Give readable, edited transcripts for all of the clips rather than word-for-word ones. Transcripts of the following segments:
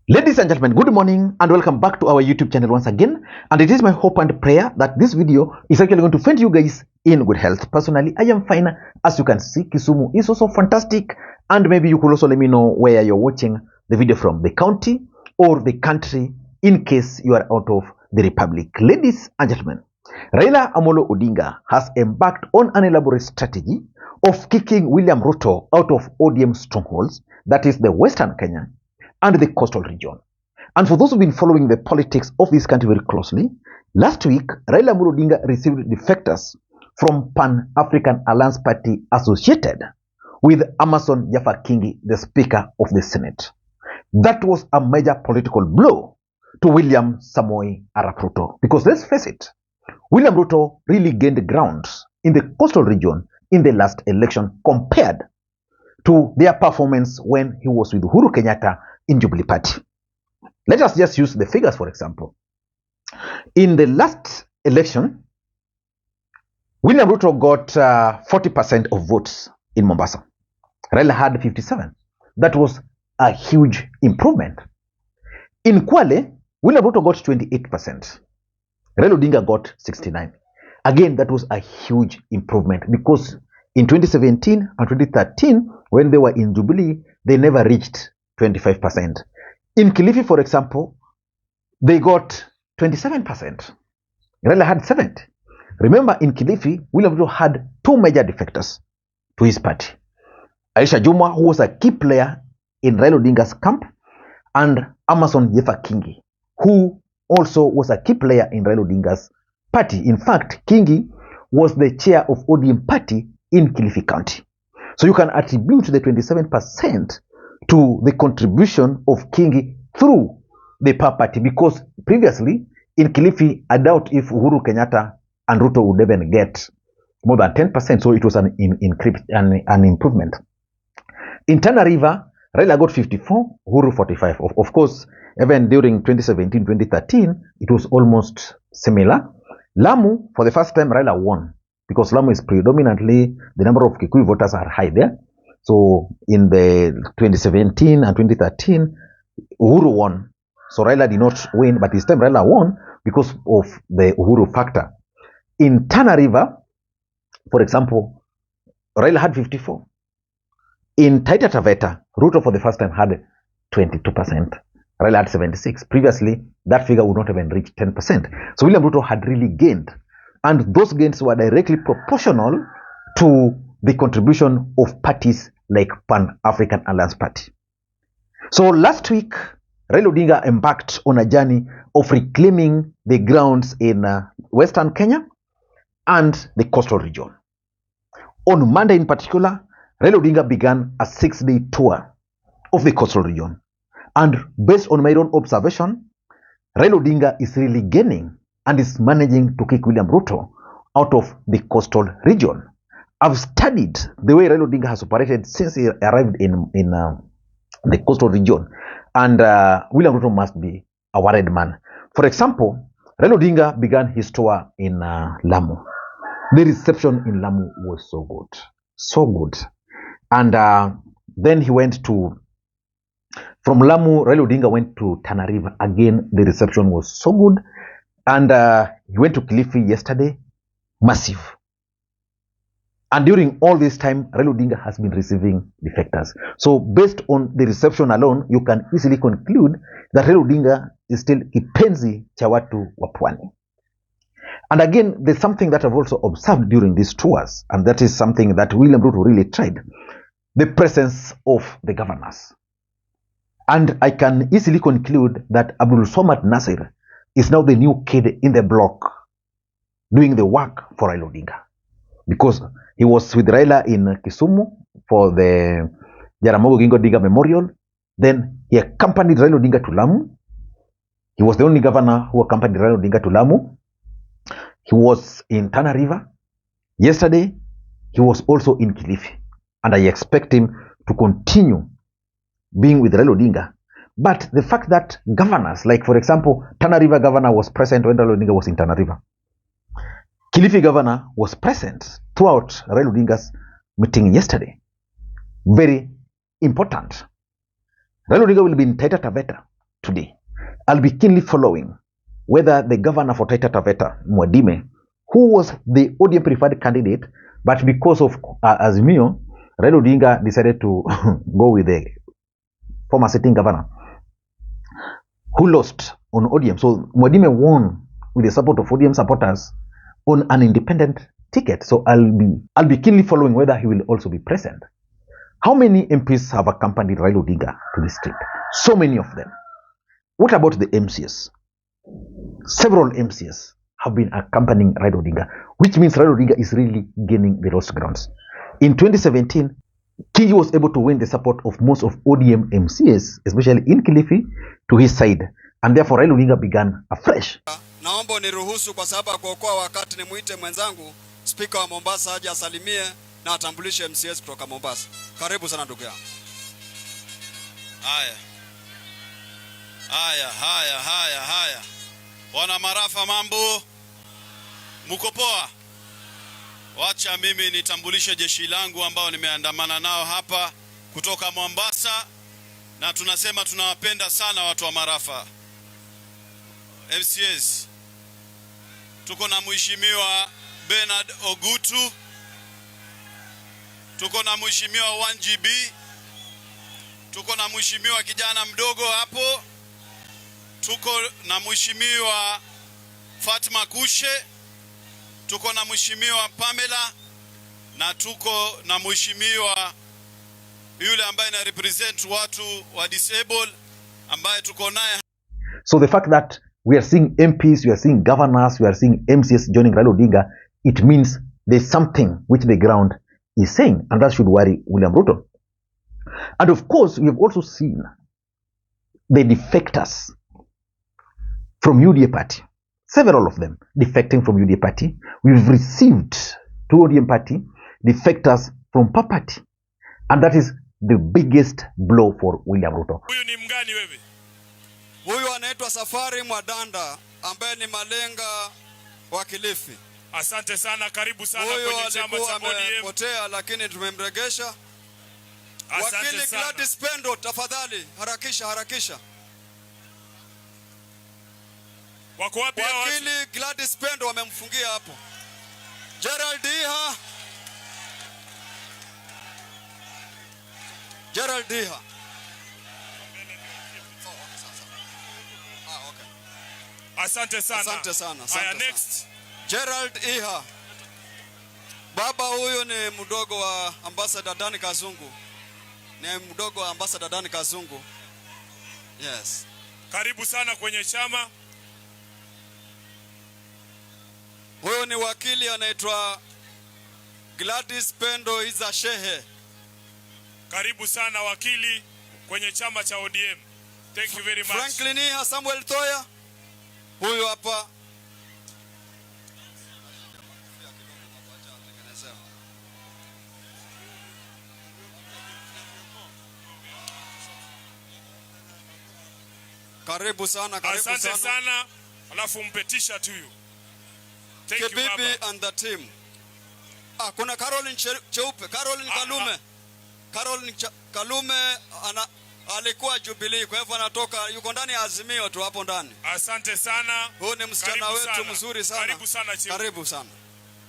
Ladies and gentlemen, good morning and welcome back to our YouTube channel once again. And it is my hope and prayer that this video is actually going to find you guys in good health. Personally, I am fine. As you can see, Kisumu is also fantastic. And maybe you could also let me know where you're watching the video from, the county or the country, in case you are out of the republic. Ladies and gentlemen, Raila Odinga has embarked on an elaborate strategy of kicking William Ruto out of ODM strongholds, that is the Western Kenya and the coastal region. And for those who've been following the politics of this country very closely, last week, Raila Odinga received defectors from Pan-African Alliance Party associated with Amos, the Speaker of the Senate. That was a major political blow to William Samoei Arap Ruto. Because let's face it, William Ruto really gained ground in the coastal region in the last election compared to their performance when he was with Uhuru Kenyatta in Jubilee Party. Let us just use the figures, for example. In the last election, William Ruto got 40% of votes in Mombasa. Raila had 57. That was a huge improvement. In Kwale, William Ruto got 28%. Raila Odinga got 69. Again, that was a huge improvement because in 2017 and 2013, when they were in Jubilee, they never reached 25%. In Kilifi, for example, they got 27%. Raila had 70. Remember, in Kilifi, William Ruto had two major defectors to his party. Aisha Juma, who was a key player in Raila Odinga's camp, and Amason Yefa Kingi, who also was a key player in Raila Odinga's party. In fact, Kingi was the chair of ODM party in Kilifi County. So you can attribute the 27% to the contribution of Kingi through the PAR party, because previously in Kilifi, I doubt if Uhuru Kenyatta and Ruto would even get more than 10%, so it was an improvement. In Tana River, Raila got 54, Uhuru 45. Of course, even during 2017-2013, it was almost similar. Lamu, for the first time, Raila won, because Lamu is predominantly, the number of Kikuyu voters are high there. So in the 2017 and 2013, Uhuru won. So Raila did not win, but this time Raila won because of the Uhuru factor. In Tana River, for example, Raila had 54. In Taita Taveta, Ruto for the first time had 22%. Raila had 76. Previously, that figure would not even reach 10%. So William Ruto had really gained. And those gains were directly proportional to the contribution of parties like Pan-African Alliance Party. So last week, Raila Odinga embarked on a journey of reclaiming the grounds in Western Kenya and the coastal region. On Monday in particular, Raila Odinga began a 6-day tour of the coastal region. And based on my own observation, Raila Odinga is really gaining and is managing to kick William Ruto out of the coastal region. I've studied the way Raila Odinga has operated since he arrived in the coastal region, and William Ruto must be a worried man. For example, Raila Odinga began his tour in Lamu. The reception in Lamu was so good. And then he went to, from Lamu, Raila Odinga went to Tana River. Again, the reception was so good. And he went to Kilifi yesterday, massive. And during all this time, Raila Odinga has been receiving defectors. So based on the reception alone, you can easily conclude that Raila Odinga is still kipenzi cha watu wa pwani. And again, there's something that I've also observed during these tours, and that is something that William Ruto really tried: the presence of the governors. And I can easily conclude that Abdul Somad Nasir is now the new kid in the block doing the work for Raila Odinga, because he was with Raila in Kisumu for the Jaramogi Oginga Odinga Memorial. Then he accompanied Raila Odinga to Lamu. He was the only governor who accompanied Raila Odinga to Lamu. He was in Tana River. Yesterday, he was also in Kilifi. And I expect him to continue being with Raila Odinga. But the fact that governors, like for example, Tana River governor was present when Raila Odinga was in Tana River. Kilifi governor was present throughout Raila Odinga's meeting yesterday. Very important. Raila Odinga will be in Taita Taveta today. I'll be keenly following whether the governor for Taita Taveta, Mwadime, who was the ODM preferred candidate, but because of Azimio, Raila Odinga decided to go with the former sitting governor, who lost on ODM. So Mwadime won with the support of ODM supporters on an independent ticket. So I'll be keenly following whether he will also be present. How many MPs have accompanied Raila Odinga to this trip? So many of them. What about the MCs? Several MCs have been accompanying Raila Odinga, which means Raila Odinga is really gaining the lost grounds. In 2017, Kingi was able to win the support of most of ODM MCs, especially in Kilifi, to his side, and therefore Raila Odinga began afresh. Naomba uniruhusu kwa sababu ya kuokoa wakati nimuite mwenzangu Spika wa Mombasa aje asalimie na atambulishe MCS kutoka Mombasa. Karibu sana ndugu yangu. Haya. Wana Marafa, mambo? Mko poa? Wacha mimi nitambulishe jeshi langu ambao nimeandamana nao hapa kutoka Mombasa, na tunasema tunawapenda sana watu wa Marafa. MCS, tuko na Mheshimiwa Bernard Ogutu, tuko na Mheshimiwa 1GB, tuko na Mheshimiwa kijana mdogo hapo, tuko na Mheshimiwa Fatma Kushe, tuko na Mheshimiwa Pamela, na tuko na Mheshimiwa yule ambaye na represent watu wa disabled ambaye tuko naye. So the fact that we are seeing MPs, we are seeing governors, we are seeing MCs joining Raila Odinga, it means there's something which the ground is saying, and that should worry William Ruto. And of course, we have also seen the defectors from UDA party, several of them defecting from UDA party. We've received to ODM party defectors from PAP party, and that is the biggest blow for William Ruto. Huyu ni mgani wewe? Huyu anaitwa Safari Mwadanda ambaye ni malenga wa Kilifi. Asante sana, karibu sana kwenye chama cha ODM. Huyu amepotea lakini tumemregesha. Wakili Gladys Pendo, tafadhali harakisha. Wako wapi hao? Wakili Gladys Pendo wamemfungia hapo. Gerald Iha. Asante sana. Aya, next. Gerald Iha. Baba huyu ni mdogo wa Ambassador Dani Kazungu. Yes. Karibu sana kwenye chama. Huyu ni wakili anaitwa Gladys Pendo Iza Shehe. Karibu sana wakili kwenye chama cha ODM. Thank you very much. Franklin Iha Samuel Toya. Huyu hapa. Karibu sana. Asante sana. Alafu mpetisha tu huyu. Thank you Kibibi and the team. Kuna Caroline Cheupe, Caroline Kalume. Caroline Kalume alikuwa Jubilee, kwa hivyo anatoka, yuko ndani ya Azimio tu hapo ndani. Asante sana. Huyu ni msichana wetu mzuri sana. Karibu sana.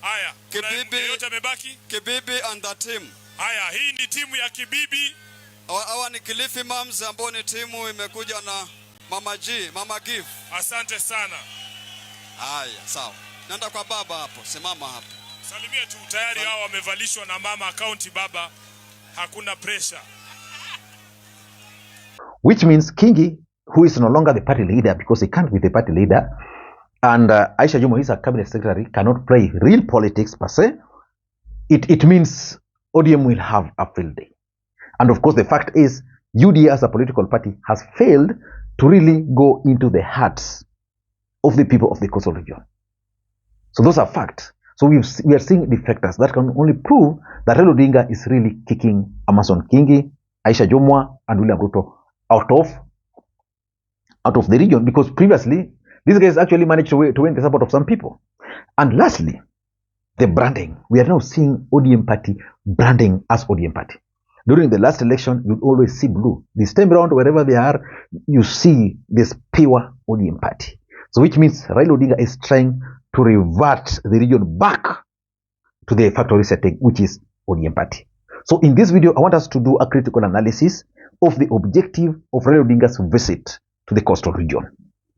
Haya, Kibibi yote amebaki? Kibibi and the team. Haya, hii ni timu ya Kibibi. Hawa ni Kilifi Moms ambao ni timu imekuja na Mama Give. Asante sana. Haya, sawa. Nenda kwa baba hapo, simama hapo. Salimia tu, tayari hao wamevalishwa na mama akaunti baba. Hakuna pressure. Which means Kingi, who is no longer the party leader because he can't be the party leader, and Aisha Jumwa, his cabinet secretary, cannot play real politics per se. It means ODM will have a field day. And of course, the fact is, UDA as a political party has failed to really go into the hearts of the people of the coastal region. So those are facts. So we are seeing defectors that can only prove that Raila Odinga is really kicking Amason Kingi, Aisha Jumwa, and William Ruto out of the region, because previously these guys actually managed to win the support of some people. And lastly, the branding. We are now seeing ODM party branding as ODM party. During the last election, you'd always see blue. This time around, wherever they are, you see this pure ODM party. So which means Raila Odinga is trying to revert the region back to the factory setting, which is ODM party. So in this video, I want us to do a critical analysis of the objective of Raila Odinga's visit to the coastal region.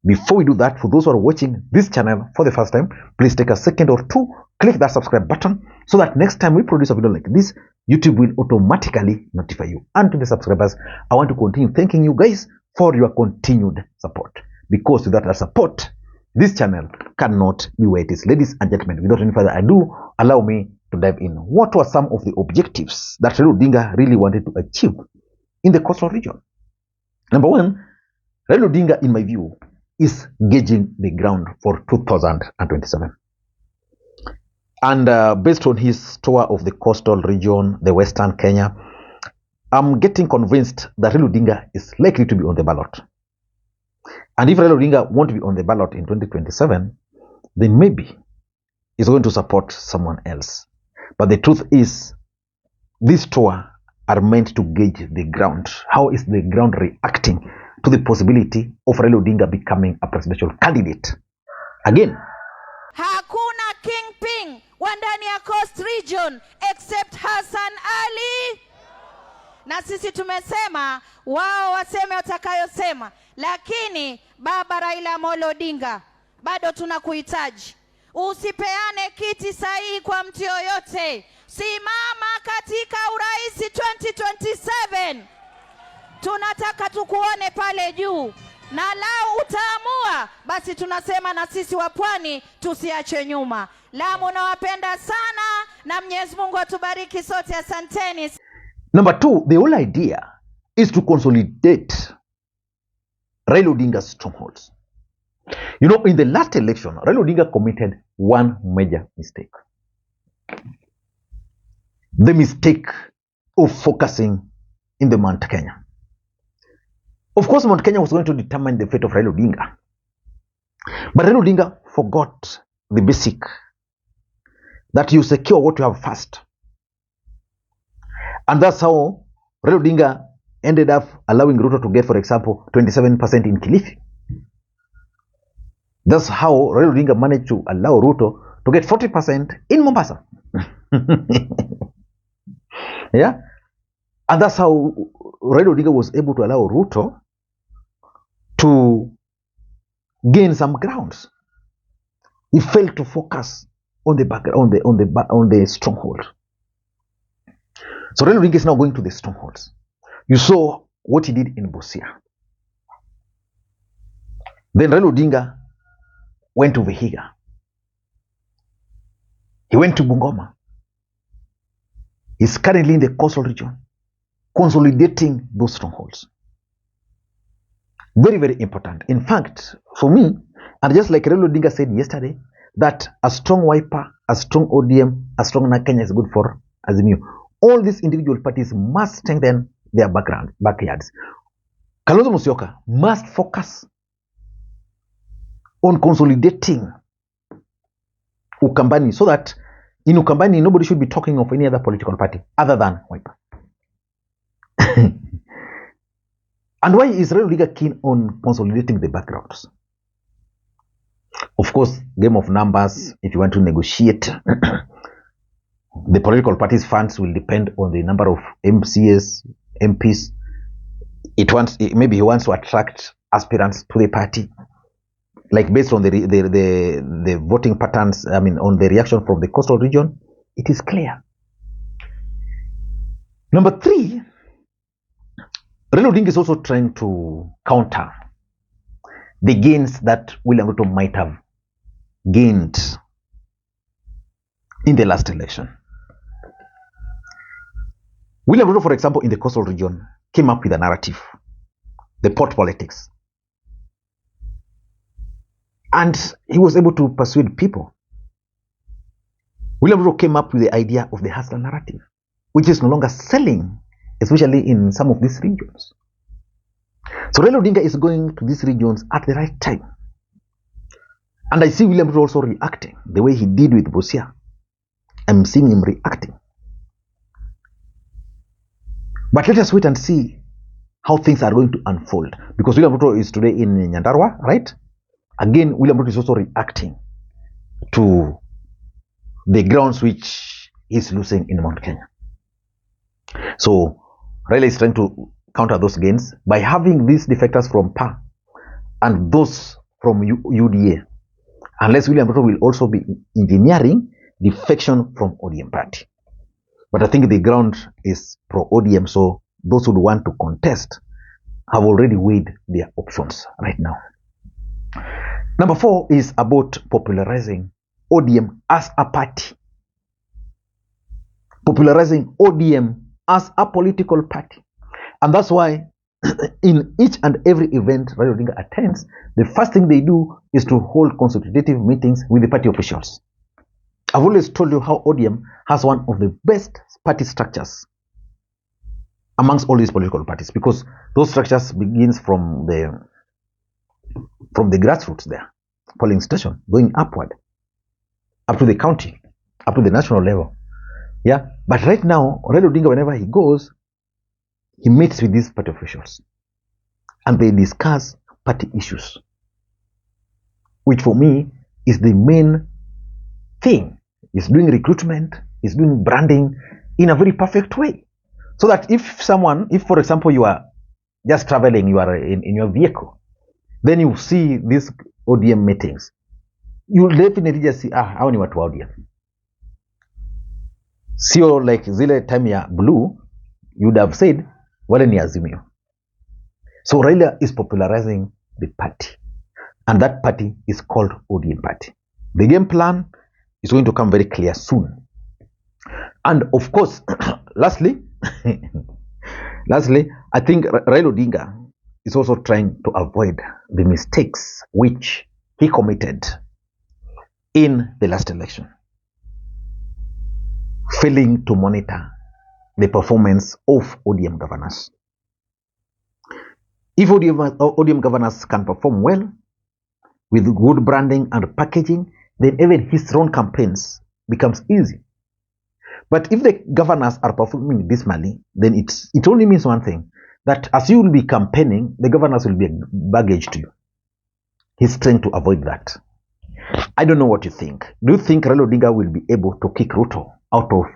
Before we do that, for those who are watching this channel for the first time, please take a second or two, click that subscribe button so that next time we produce a video like this, YouTube will automatically notify you. And to the subscribers, I want to continue thanking you guys for your continued support. Because without our support, this channel cannot be where it is. Ladies and gentlemen, without any further ado, allow me to dive in. What were some of the objectives that Raila Odinga really wanted to achieve in the coastal region? Number one, Raila Odinga, in my view, is gauging the ground for 2027. And based on his tour of the coastal region, the Western Kenya, I'm getting convinced that Raila Odinga is likely to be on the ballot. And if Raila Odinga won't be on the ballot in 2027, then maybe he's going to support someone else. But the truth is, these tours are meant to gauge the ground. How is the ground reacting to the possibility of Raila Odinga becoming a presidential candidate? Again, hakuna kingpin wa ndani ya Coast Region except Hassan Ali. Na sisi tumesema wao waseme watakayosema, lakini baba Raila Odinga, bado tunakuhitaji. Usipeane kiti sahihi kwa mtu yoyote. Simama katika urais 2027. Tunataka tukuone pale juu. Na lao utaamua, basi tunasema na sisi wa Pwani tusiache nyuma. Lamu nawapenda sana na Mwenyezi Mungu atubariki sote, asanteni. Number two, the whole idea is to consolidate Raila Odinga's strongholds. You know, in the last election, Raila Odinga committed one major mistake. The mistake of focusing in the Mount Kenya. Of course, Mount Kenya was going to determine the fate of Raila Odinga. But Raila Odinga forgot the basic, that you secure what you have first. And that's how Raila Odinga ended up allowing Ruto to get, for example, 27% in Kilifi. That's how Raila Odinga managed to allow Ruto to get 40% in Mombasa. Yeah? And that's how Raila Odinga was able to allow Ruto to gain some grounds. He failed to focus on the stronghold. So Raila Odinga is now going to the strongholds. You saw what he did in Busia. Then Raila Odinga went to Vihiga. He went to Bungoma. He's currently in the coastal region, consolidating those strongholds. Very, very important. In fact, for me, and just like Raila Odinga said yesterday, that a strong Wiper, a strong ODM, a strong Kenya is good for Azimio. All these individual parties must strengthen their backyards. Kalonzo Musyoka must focus on consolidating Ukambani, so that in Ukambani nobody should be talking of any other political party other than Wiper. And why is Raila Odinga keen on consolidating the backgrounds? Of course, game of numbers. If you want to negotiate, the political parties' funds will depend on the number of MCs, MPs. Maybe he wants to attract aspirants to the party, like based on the voting patterns. I mean, on the reaction from the coastal region, it is clear. Number three, Raila Odinga is also trying to counter the gains that William Ruto might have gained in the last election. William Ruto, for example, in the coastal region, came up with a narrative, the port politics. And he was able to persuade people. William Ruto came up with the idea of the hustler narrative, which is no longer selling, especially in some of these regions. So Raila Odinga is going to these regions at the right time. And I see William Ruto also reacting the way he did with Busia. I'm seeing him reacting. But let us wait and see how things are going to unfold, because William Ruto is today in Nyandarua, right? Again, William Ruto is also reacting to the grounds which he's losing in Mount Kenya. So Raila is trying to counter those gains by having these defectors from PA and those from UDA, unless William Ruto will also be engineering defection from ODM party. But I think the ground is pro-ODM, so those who want to contest have already weighed their options right now. Number 4 is about popularizing ODM as a party. Popularizing ODM as a political party. And that's why in each and every event Raila Odinga attends, the first thing they do is to hold consultative meetings with the party officials. I've always told you how ODM has one of the best party structures amongst all these political parties, because those structures begins from the grassroots there, polling station, going upward, up to the county, up to the national level. Yeah, but right now, Raila Odinga, whenever he goes, he meets with these party officials and they discuss party issues, which for me is the main thing. He's doing recruitment, he's doing branding in a very perfect way. So that if for example, you are just traveling, you are in your vehicle, then you see these ODM meetings, you'll definitely just see, hao ni watu wa ODM. Sio like zile time ya blue, you'd have said, wale ni Azimio. So Raila is popularizing the party, and that party is called ODM party. The game plan is going to come very clear soon. And of course, lastly, I think Raila Odinga is also trying to avoid the mistakes which he committed in the last election, failing to monitor the performance of ODM governors. If ODM governors can perform well with good branding and packaging, then even his own campaigns becomes easy. But if the governors are performing dismally, then it only means one thing, that as you will be campaigning, the governors will be a baggage to you. He's trying to avoid that. I don't know what you think. Do you think Raila Odinga will be able to kick Ruto out of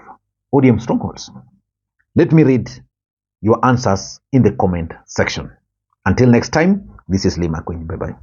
ODM strongholds? Let me read your answers in the comment section. Until next time, this is Makwiny. Bye-bye.